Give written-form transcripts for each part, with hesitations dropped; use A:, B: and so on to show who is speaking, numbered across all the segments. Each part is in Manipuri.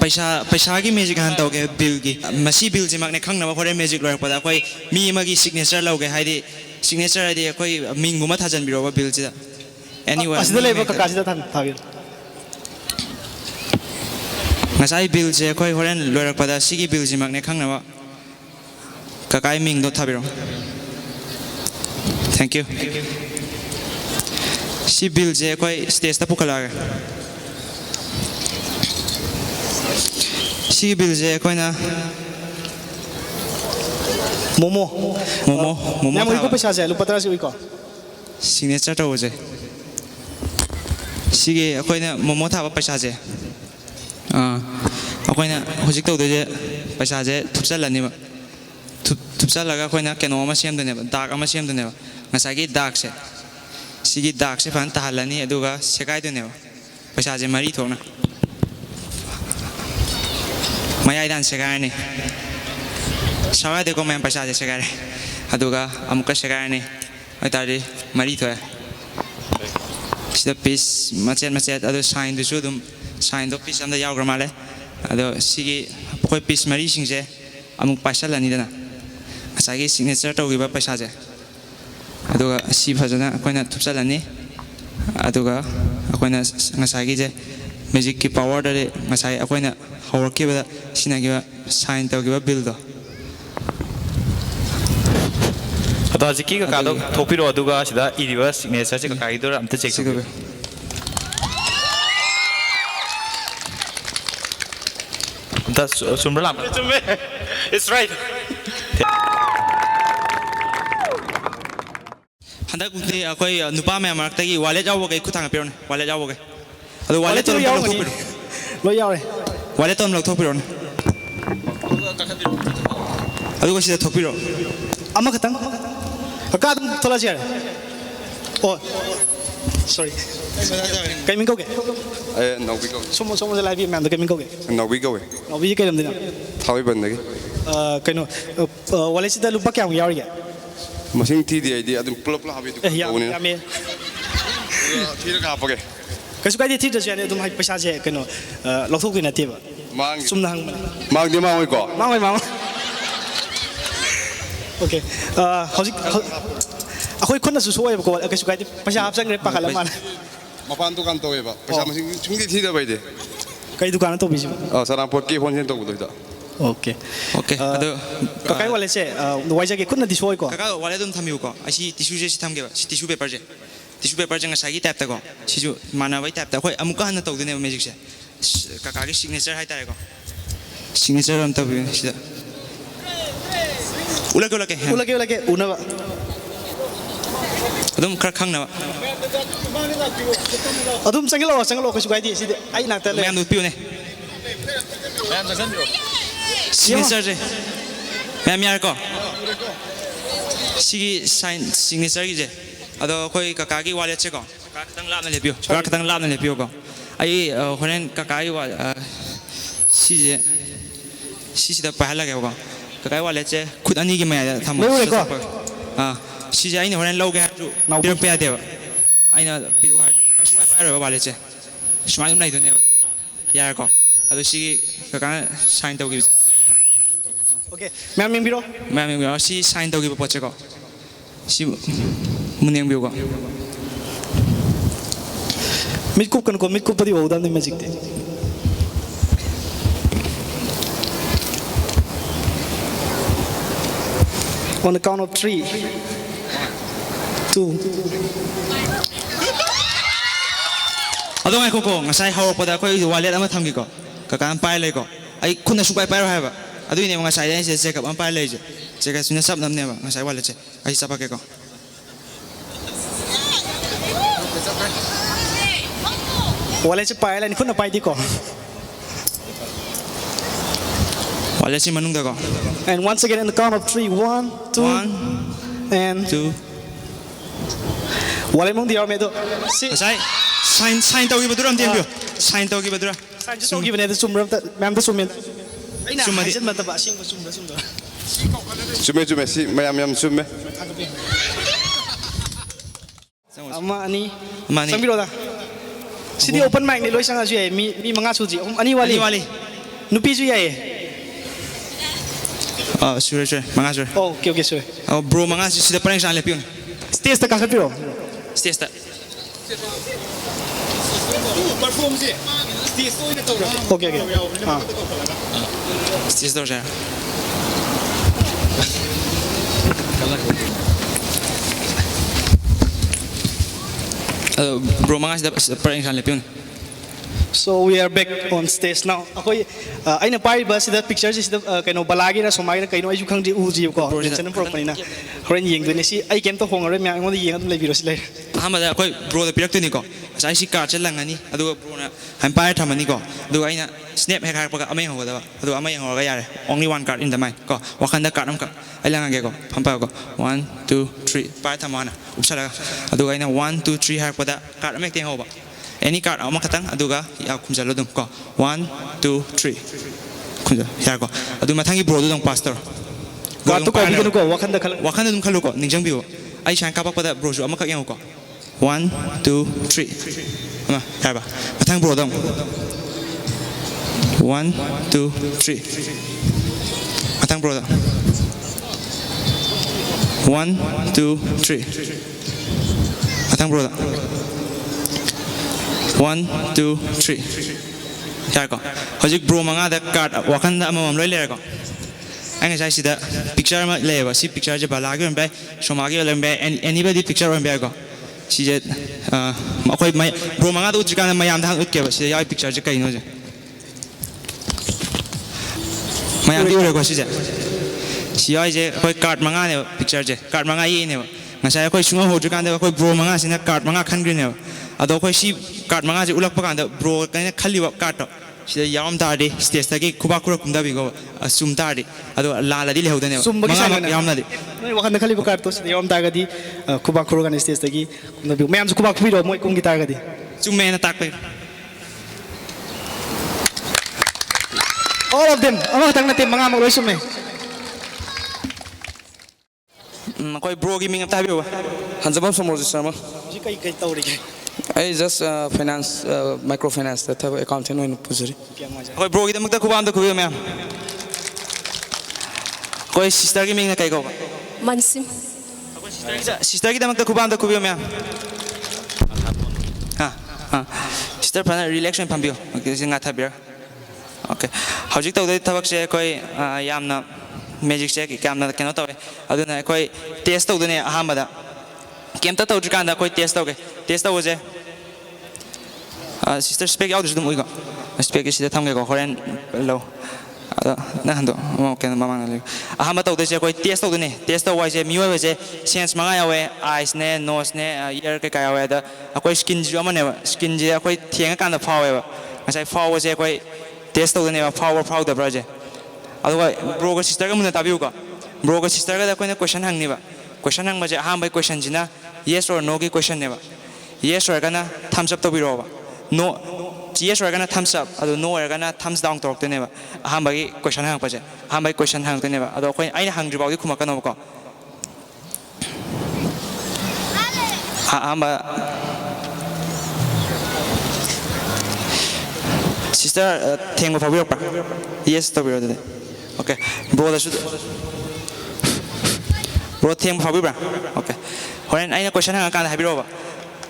A: पैसा की मैजिक हान तौगे बिल की मसी बिल जिमक ने खंगना होरे मैजिक लॉयर पदा कोई मी मगी सिग्नेचर लौगे हाइदि सिग्नेचर हाइदि कोई मिंगुमा थाजन बिरोबा बिल जिदा एनीवे
B: असिदा लेबो काकासिदा थाबि
A: ngasai bill je khoi horen loirak pada sigi bill jimak ne khangna kakai ming do thabiro thank you si bill je khoi stage ta pukala si bill je khoi na
B: momo namu ko paisa je lu patra si ko
A: signature ta hoje sigi khoi na momo thaba paisa je अखोइना होजिक तौदे पैसा जे थुपचलनी थुपचलगा अखोइना केनो अमा सेमदनेबा दाग अमा सेमदनेबा ngसागी दाग से सिगी दाग से फन तहलनी अदुगा सेकाइदनेबा पैसा जे मरी थोना मयाइदान सेगारनी सवा देखो मैं पैसा जे सेगारे अदुगा अमुका सेगारनी अतारी मरी थोया सिदा पीस मचेत अदु साइन दुसु दुम साइन दो पीस अंदर याव ग्रामाले अदो सिगी कोई पीस मरी सिंजे अमुक पैसा लानी दना ngसागी सिग्नेचर तौगिबा पैसा जे अदुगा सि फजना अखोइना थुपसा लानी अदुगा अखोइना ngसागी जे मैजिक की पावर दरे ngसाई अखोइना हवरकेबा सिनागिबा साइन तौगिबा बिल दो
C: अदो हजिकी का कादो थोपिरो अदुगा सिदा इरिबा सिग्नेचर से काई दो अमते चेक करबे Sumberlam. It's right.
A: Handak kunti akoi nupa me amarak tagi wallet jawo ke khutang piron wallet jawo ke adu wallet to lok thok piro
B: lo yaw re
A: wallet to lok thok piro adu ko sida thok piro
B: ama khatang ka dum thola jar oh sorry kai min ko ke
D: no we go
B: somo de live man de kai min ko ke
D: no we go
B: no we ke dum dina
D: thawi ban de
B: kai no wallet sida lupa kya yaw re
D: masing thi di idea adum pull up la habi
B: ya me
D: thi ra ka pa ke
B: kai su kai thi de jane dum hai paisa je kai no lok thok dina te ba
D: mang
B: sum na hang
D: mang de mang oi ko
B: mang okay hojik akhoi khonna su soe ko kai su kai paisa hap sang re pa khala man
D: mapan dukan to e ba paisa masing chungdi thi da bai de
B: kai dukan to biji
D: Sarapot ki phone sen to bu da
B: okay
A: ado
B: kakai wallet se waija ke khonna disoi ko
A: kaka wallet dum thamiu ko asi tissue je thamge ba tissue paper je ngsaigi type ta ko siju mana bai type ta khoi amuka han to dune magic se kaka ge signature hai tare ko signature am tabi sida ulake
B: una ba
A: adum khar khang na ba
B: adum sangelo ko su kai di sida ai na ta le
A: mayam du piu ne signature je mayam yar ko sigi sign signature gi je ado khoi kaka gi wallet che ko kaka tang lam na le piu ko ai horen kaka gi wa si da pa la ge ko kaka wallet che khut ani gi maya tham si je ai ne horen lo ge ha ju piu pe de ba ai na piu ha ju pa ro wallet che smai nai do ne ba yar ko ado si kaka sign to gi
B: okay ma'am biro
A: si sign to gi po che ko si muneng biu ko
B: mit kup padi ho dam ne magic te on the count of 3 2
A: ado ngai ko ngasai haw pada ko wallet ama thamgi ko kaka am pai lai ko ai khunna su pai ha ba adu ne ngasai dai se ka am pai lai je che ka suna sab nam ne ba ngasai wallet che ai sapa ke ko
B: wallet che pai lai khunna pai di ko
A: wallet si manung da ko
B: and once again in the count of 3 1 2 and
A: 2
B: wallet mong diaw me do si
A: ngasai sign to gi baduram tem bio sign to gi badura
B: sign to gi bane da sumram ta ma'am da sumen aina
A: Summa di-
B: hajan mata ba sing sum da
D: sume si mayam sume
B: ama ani
A: Mani.
B: sambiro da sidi open mic ni loi sanga ju mi manga chu ji ani wali Nupisu yae.
A: Sure, sure. Mga sure.
B: Oh, okay, sure.
A: Bro, mga sida parang saan lepyun.
B: Stage ta kakapiro.
A: Stage ta.
B: Okay.
A: Stage daw siya. Bro, mga sida parang saan lepyun.
B: So we are back on stage now. Ako'y ay napari ba sida picture sida kaino balagi na sumagi na kaino ay yukang di uji ko. Rainson ng pro kanina. Horen yeng doon si ay kento kong rin may ang mga yeng at may biro sila.
A: Ahmad ako'y bro da pirak tu ni ko. Sa si card lang ani. Adu bro na han pa tama ni ko. Adu ay na snap hack pag amay ho da ba. Adu amay ho ga yare. Only one card in the mind ko. Wakanda card am ka. Ay lang ang ko. Pampa ko. 1 2 3 pa tama na. Upsala. Adu ay na 1 2 3 hack pada card am ting ho ba. Any card ang makatang aduga ya kumjalo dum ko 1 2 3 kumja ya ko adu mathangi bro dum pastor
B: Card to ko bigyan ko wakanda
A: dum khalu ko ningjang biwo ai shan kapak pada bro ju amakak yang ko 1 2 3 ama ya ba mathang bro dum 1 2 3 matang bro dum 1 2 3 matang bro dum 1 2 3 ya ko hojik bro mga da card wakanda amam loi le ko ang sai sida picture ma le ba si picture je balagi on ba somagi le ba anybody picture on ba ko si je akoi mai bro mga da utrika na mayam da ut ke ba si ya picture je kai no je mayam di ure ko si je si ya je akoi card mga ne picture je card mga yi ne ngasai akoi sunga ho utrika da akoi bro mga sina card mga khan gri ne ado akoi si card mga je ulak pa kan da bro kan khali wa card sida yam tadi stage tagi kuba kura kumda bigo sum tadi ado la la di le hodane
B: mga
A: yam na di
B: noi wakanda khali ba card to sida yam ta ga di kuba kuro kan stage tagi kumda bi mayam kuba kubiro moi kum gitar ga di
A: sum me na tak pe
B: all of them ama tang na te mga mo loi sum me
A: koi bro gi ming ta bi wa
E: Hanjabam Samorji Sharma.
B: ji kai kai tawri ke
E: I just finance, microfinance, that have account in Puzuri.
A: koi bro gi da mukta kubam da kubi me koi sister gi ming na kai ko
F: Mansim.
A: sister gi da mukta kubam da kubi me ha sister pana relaxation pambio okay singa ta bir okay hojik taw da tabak se koi yamna magic check kamna keno taw aduna koi test taw dune ahambada kemta taw jikanda koi test taw je sister spec out dum uigo spec is da thamge ko horen lo na hando mo ken mama na le ahamba taw de je koi test taw wai je miwa je sense manga yawe eyes ne nose ne ear ke ka yawe da koi skin ju amane skin je koi thienga kan da fawe ba ngasai fawe je koi test taw ne power da project aduga bro ga sister ga mun ta biu ko bro ga sister ga da koi na question hang ni ba question hang ma je ahamba question jina yes or no ki question ne ba yes or gana thumbs up to biro ba no yes or gana thumbs up adu no or gana thumbs down to ne ba ahamba gi question hang pa je ahamba question hang ne ba adu koi aina hang jibaw gi khuma kano ko ahamba sister theng ba biro pa yes to biro de okay bro da should bro theng ba biro okay horen aina question hang kan habiro ba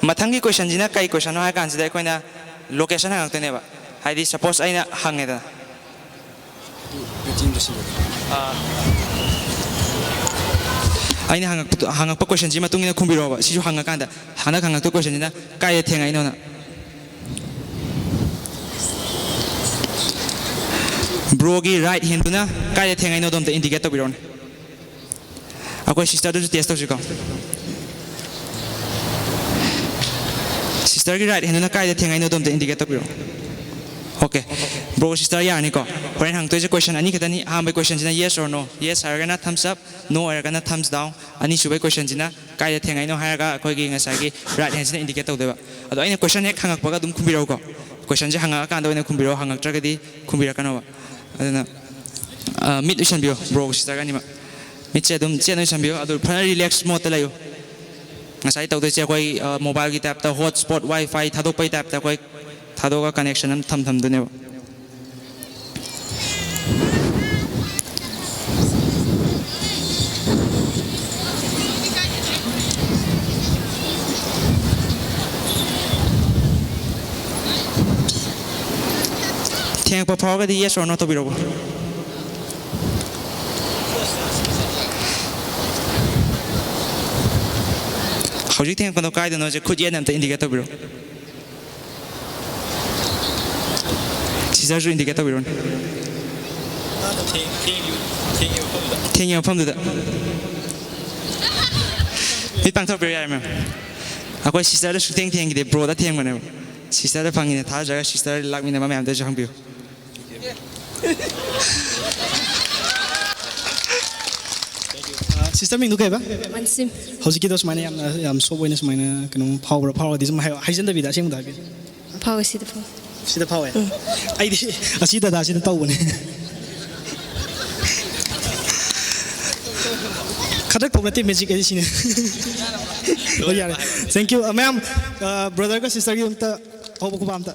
A: mathangi question jina kai question ha kan sida koina location hang tene ba haidi suppose aina hange da aina hang pa question jima tungina khumbiro ba siju hang kan da hang to question jina kai theng aina na bro gi right hand tuna kai theng aina dom te indicate to biron akoi sister do test to ko sister gi right hand na kai theng aina dom te indicate to biron okay bro sister ya ni ko horen hang to je question ani kadani ha by question jina yes or no yes are gonna thumbs up no are gonna thumbs down ani su by question jina kai theng aina ha ga koi gi ngasai gi right hand jina indicate to deba ado aina question hek hangak paga dum khumbiro ko question je hanga kan do ne khumbiro hangak tra gadi khumbira kanwa aduna mid ushan bio bro sister ga ni ma mid che dum che no ushan bio ado phana relax mode ta layo ngasai taw de che koi mobile gi tap ta hotspot wifi thadok pai tap ta koi thadok ka connection am tham du ne ꯊꯦꯡꯉꯛꯄ ꯐꯥꯎꯔꯒꯗꯤ ꯌꯦꯁ ꯑꯣꯔ ꯅꯣ ꯇꯧꯕꯤꯔꯛꯎ ꯍꯧꯖꯤꯛ ꯊꯦꯡꯉꯛꯄꯗꯣ ꯀꯥꯏꯗꯅꯣꯁꯦ ꯈꯨꯠ ꯌꯦꯠꯅ ꯑꯝꯇ ꯏꯟꯗꯤꯀꯦꯠ ꯇꯧꯕꯤꯔꯣ ꯁꯤꯁꯇꯔꯁꯨ ꯏꯟꯗꯤꯀꯦꯠ ꯇꯧꯕꯤꯔꯣꯅꯦ ꯊꯦꯡꯉꯤ ꯃꯐꯝꯗꯨꯗ ꯃꯤ ꯄꯥꯡꯊꯣꯛꯄꯤꯔꯣ ꯌꯥꯔꯦ ꯃꯦꯝ ꯑꯩꯈꯣꯏ ꯁꯤꯁꯇꯔꯗ ꯁꯨꯛꯊꯦꯡ ꯊꯦꯡꯈꯤꯗꯦ ꯕ꯭ꯔꯣꯗ ꯊꯦꯡꯕꯅꯦꯕ ꯁꯤꯁꯇꯔꯗ ꯐꯪꯉꯤꯅꯦ ꯊꯥꯖꯔꯒ ꯁꯤꯁꯇꯔ ꯂꯥꯛꯃꯤꯟꯅꯕ ꯃꯌꯥꯝꯗꯁꯨ ꯍꯪꯕꯤꯌꯨ
B: ꯁꯤꯁꯇꯔ ꯃꯤꯡꯗꯨ ꯀꯩꯕ
F: ꯃꯟꯁꯤꯝ
B: ꯍꯧꯖꯤꯛꯀꯤꯗꯣ ꯁꯨꯃꯥꯏꯅ ꯌꯥꯝ ꯁꯣꯞ ꯑꯣꯏꯅ ꯁꯨꯃꯥꯏꯅ ꯀꯩꯅꯣ ꯐꯥꯎꯔꯗꯤ ꯁꯨꯝ ꯍꯥꯏꯖꯟꯗꯕꯤꯗ ꯑꯁꯦꯡꯕꯗ ꯍꯥꯏꯕꯤꯌꯨ
F: ꯐꯥꯎꯋꯦ ꯁꯤꯗ ꯐꯥꯎꯋꯦ
B: ꯁꯤꯗ ꯐꯥꯎꯋꯦ ꯑꯩꯗꯤ ꯑꯁꯤ ꯗꯗꯥꯁꯤꯗ ꯇꯧꯕꯅꯦ ꯈꯗꯛ ꯇꯧ ꯅꯠꯇꯦ ꯃꯦꯖꯤꯛ ꯑꯩꯗꯤ ꯁꯤꯅꯦ ꯍꯣꯏ ꯌꯥꯔꯦ ꯊꯦꯡꯛ ꯌꯨ ꯃꯌꯥꯝ ꯕ꯭ꯔꯗꯔꯒ ꯁꯤꯁꯇꯔꯒꯤ ꯑꯝꯇ ꯍꯧꯕ ꯈꯨꯄꯥ ꯑꯝꯇ